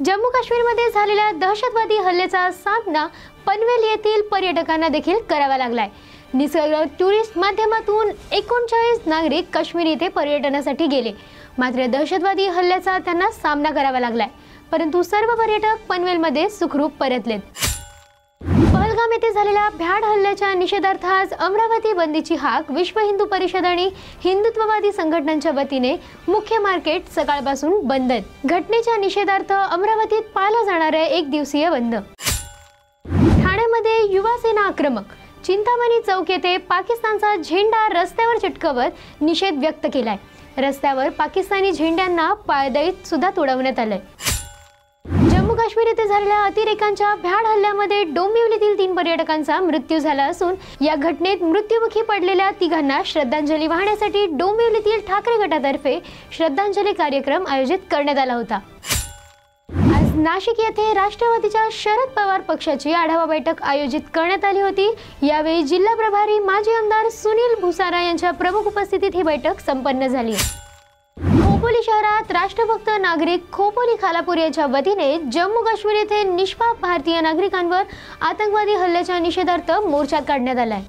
जम्मू काश्मीरमध्ये झालेल्या दहशतवादी हल्ल्याचा सामना पनवेल येथील पर्यटकांना देखील करावा लागलाय। निसर्ग टुरिस्ट माध्यमातून 39 नागरिक काश्मीर येथे पर्यटनासाठी गेले, मात्र दहशतवादी हल्ल्याचा त्यांना सामना करावा लागलाय, परंतु सर्व पर्यटक पनवेलमध्ये सुखरूप परतलेत। पहलगाम येथे झालेल्या भ्याड हल्ल्याच्या निषेधार्थ आज अमरावती बंदीची हाक विश्व हिंदू परिषद आणि हिंदुत्ववादी संघटनांच्या वतीने मुख्य मार्केट सकाळपासून बंद आहेत। घटनेच्या निषेधार्थ अमरावतीत पाळला जाणारा एक दिवसीय बंद। ठाण्यामध्ये युवा सेना आक्रमक, चिंतामणी चौक येथे पाकिस्तानचा झेंडा रस्त्यावर चिटकवत निषेध व्यक्त केलाय। रस्त्यावर पाकिस्तानी झेंड्यांना पायदळीत सुद्धा तुडवण्यात आलंय। जम्मू काश्मीर येथे झालेल्या अतिरेक्यांच्या भ्याड हल्ल्यामध्ये डोंबिवलीतील 3 पर्यटकांचा मृत्यू झाला असून या घटनेत मृत्युमुखी पडलेल्या तिघांना श्रद्धांजली वाहण्यासाठी डोंबिवलीतील ठाकरे गटातर्फे श्रद्धांजली कार्यक्रम आयोजित करण्यात आला होता। आज नाशिक येथे राष्ट्रवादीच्या शरद पवार पक्षाची आढावा बैठक आयोजित करण्यात आली होती। यावेळी जिल्हा प्रभारी माजी आमदार सुनील भुसारा यांच्या प्रमुख उपस्थितीत ही बैठक संपन्न झाली। खोपोली शहरात राष्ट्रभक्त नागरिक खोपोली खालापूर यांच्या वतीने जम्मू काश्मीर येथे निष्पाप भारतीय नागरिकांवर आतंकवादी हल्ल्याच्या निषेधार्थ मोर्चा काढण्यात आलाय।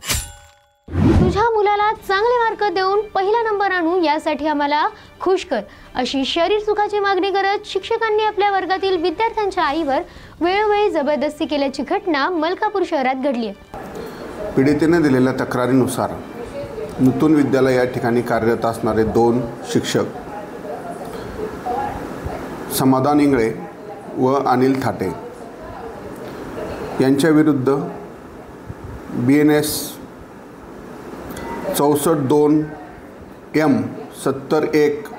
तुझ्या मुलाला चांगले मार्क देऊन पहिला नंबर आणू यासाठी आम्हाला खुश कर, अशी शरीर सुखाची मागणी करत शिक्षकांनी आपल्या वर्गातील विद्यार्थ्यांच्या आईवर वेळोवेळी जबरदस्ती केल्याची घटना मलकापूर शहरात घडली आहे। पीडितेने दिलेल्या तक्रारीनुसार नूतन विद्यालय या ठिकाणी कार्यरत असणारे 2 शिक्षक समाधान इंगळे व अनिल थाटे यांच्या विरुद्ध BNS 64-2 M 70-1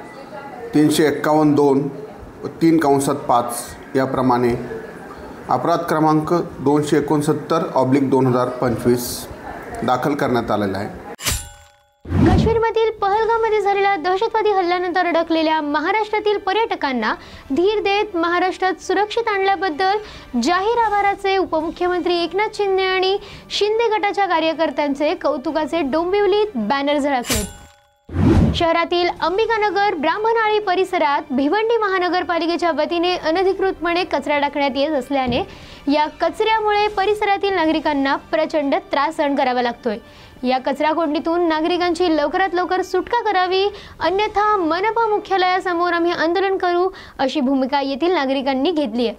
351-2 व 3/5 याप्रमाणे अपराध क्रमांक 269/2025 दाखल करण्यात आलेला आहे। काश्मीरमधील पहलगाममध्ये झालेल्या दहशतवादी हल्ल्यानंतर अडकलेल्या महाराष्ट्रातील पर्यटकांना धीर देत महाराष्ट्रात सुरक्षित आणल्याबद्दल जाहीर आभाराचे उपमुख्यमंत्री एकनाथ शिंदे आणि शिंदे गटाच्या कार्यकर्त्यांचे कौतुकाचे डोंबिवलीत बॅनर झळकले। शहरातील अंबिकानगर ब्राह्मणाळी परिसरात भिवंडी महानगरपालिकेच्या वतीने अनधिकृतपणे कचरा टाकण्यात येत असल्याने या कचऱ्यामुळे परिसरातील नागरिकांना प्रचंड त्रास सहन करावा लागतोय। या कचरा कोंडीतून नागरिकांची लवकरात लवकर सुटका करावी, अन्यथा मनपा मुख्यालयासमोर आम्ही आंदोलन करू, अशी भूमिका येथील नागरिकांनी घेतली आहे।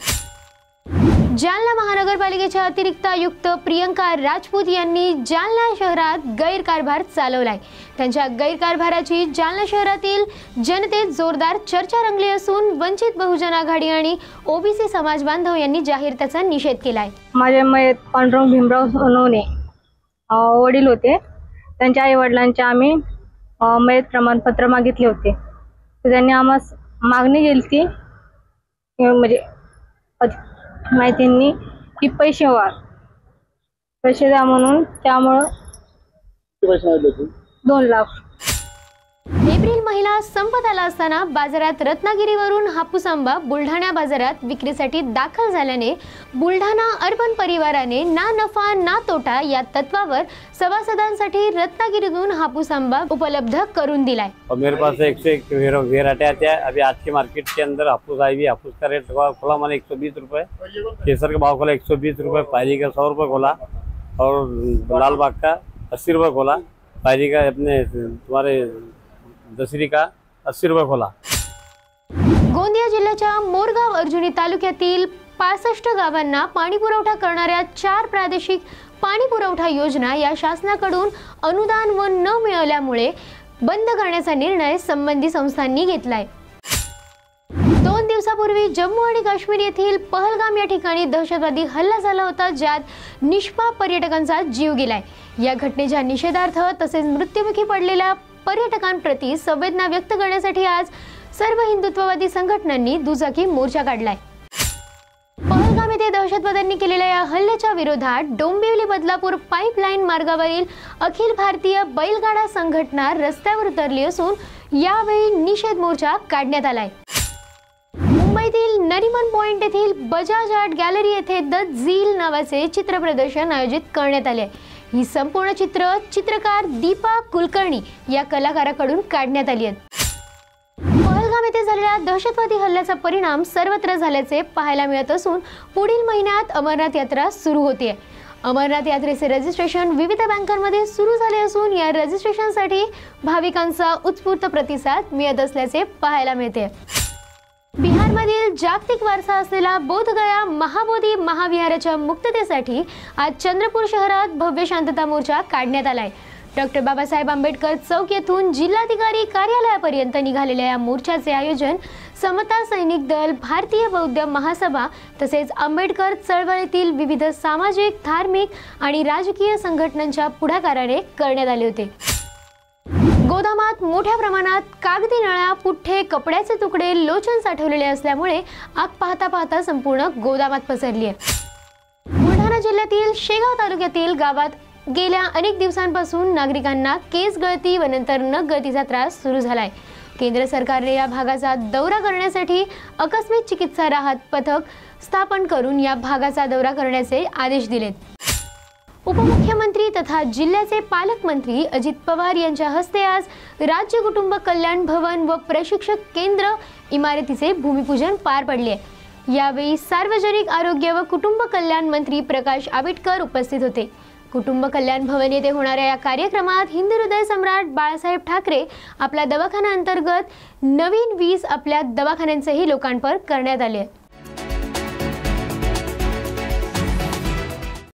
जालना महानगरपालिकेच्या अतिरिक्त आयुक्त प्रियंका राजपूत यांनी जालना शहरात गैरकारभार चालवलाय। त्यांच्या गैरकारभाराची जालना शहरातील जनतेत जोरदार चर्चा रंगली असून वंचित बहुजन आघाडी आणि OBC समाज बांधव यांनी जाहीर त्याचा निषेध केलाय। माझे मयत पांडुरंग भीमराव सोनवणे वडील होते, त्यांच्या आई वडिलांचे आम्ही मयत प्रमाणपत्र मागितले होते, तर त्यांनी आम्हाला मागणी केली ती म्हणजे माहितींनी की पैसे द्या म्हणून, त्यामुळं 2 लाख। एप्रिल महिना संपत आला असताना बाजारात रत्नागिरीवरून हापूस आंबा बुलढाणा बाजारात विक्रीसाठी दाखल झाल्याने बुलढाणा अर्बन परिवाराने ना नफा ना तोटा या तत्वावर सभासदांसाठी रत्नागिरीतून हापूस आंबा उपलब्ध करून दिलाय। मेरे पास 101 वेराइटी आती है। अभी आज के मार्केट के अंदर हापूस आई हुई, हापूस का रेट खोला मैंने 120 रुपये, केसर का भाव खोला 120 रुपये, पायरी का 100 रुपये खोला और लाल बाग का 80 रुपये खोला, पायरी का अपने तुम्हारे दसरी का 80 रुपये खोला। गोंदिया जिल्ह्याच्या मोरगाव अर्जुनी तालुक्यातील 65 गावांना पाणी पुरवठा करणाऱ्या 4 प्रादेशिक पाणी पुरवठा योजना या शासनाकडून अनुदान व न मिळाल्यामुळे बंद करण्याचा निर्णय संबंधित संस्थांनी घेतलाय। 2 दिवसापूर्वी जम्मू आणि काश्मीर येथील पहलगाम या ठिकाणी दहशतवादी हल्ला झाला होता, ज्यात निष्पाप पर्यटकांचा जीव गेलाय। या घटनेच्या निषेधार्थ तसेच मृत्युमुखी पडलेल्या पर्यटकांप्रती संवेदना व्यक्त करण्यासाठी आज सर्व हिंदुत्ववादी संघटनांनी दुचाकी मोर्चा काढलाय। पहलगाम येथे दहशतवाद्यांनी केलेल्या या हल्ल्याच्या विरोधात डोंबिवली बदलापूर पाईपलाईन मार्गावरील अखिल भारतीय बैलगाडा संघटना रस्त्यावर उतरली असून यावेळी निषेध मोर्चा काढण्यात आलाय। मुंबईतील नरिमन पॉइंट येथील बजाज आर्ट गॅलरी येथे द झील नावाचे चित्र प्रदर्शन आयोजित करण्यात आले। ही संपूर्ण चित्रकार दीपा कुलकर्णी या कलाकाराकडून काढण्यात आली आहेत। पहलगाम येथे झालेल्या दहशतवादी हल्ल्याचा परिणाम सर्वत्र झाल्याचे पाहायला मिळत असून पुढील महिन्यात अमरनाथ यात्रा सुरू होते। अमरनाथ यात्रेचे रजिस्ट्रेशन विविध बँकांमध्ये सुरू झाले असून या रजिस्ट्रेशनसाठी भाविकांचा उत्स्फूर्त प्रतिसाद मिळत असल्याचे पाहायला मिळते। बिहारमधील जागतिक वारसा असलेला बोधगया महाबोधी महाविहाराच्या मुक्ततेसाठी आज चंद्रपूर शहरात भव्य शांतता मोर्चा काढण्यात आलाय। डॉक्टर बाबासाहेब आंबेडकर चौक येथून जिल्हाधिकारी कार्यालयापर्यंत निघालेल्या या मोर्चाचे आयोजन समता सैनिक दल, भारतीय बौद्ध महासभा तसेच आंबेडकर चळवळीतील विविध सामाजिक, धार्मिक आणि राजकीय संघटनांच्या पुढाकाराने करण्यात आले होते। गोदामात मोठ्या प्रमाणात कागदी नळ्या, पुठ्ठे, कपड्याचे तुकडे, लोचन साठवलेले असल्यामुळे आग पाहता पाहता संपूर्ण गोदामात पसरली आहे। बुलढाणा जिल्ह्यातील शेगाव तालुक्यातील गावात गेल्या अनेक दिवसांपासून नागरिकांना केस गळती व नंतर नख गळतीचा त्रास सुरू झालाय। केंद्र सरकारने या भागाचा दौरा करण्यासाठी आकस्मिक चिकित्सा राहत पथक स्थापन करून या भागाचा दौरा करण्याचे आदेश दिलेत। उपमुख्यमंत्री तथा जिल्ह्याचे पालकमंत्री अजित पवार यांच्या हस्ते आज राज्य कुटुंब कल्याण भवन व प्रशिक्षक केंद्र इमारतीचे भूमिपूजन पार पडले। यावेळी सार्वजनिक आरोग्य व कुटुंब कल्याण मंत्री प्रकाश आंबेडकर उपस्थित होते। कुटुंब कल्याण भवन येथे होणाऱ्या या कार्यक्रमात हिंदू हृदय सम्राट बाळासाहेब ठाकरे आपल्या दवाखाना अंतर्गत नवीन 20 आपल्या दवाखान्यांचेही लोकार्पण करण्यात आले।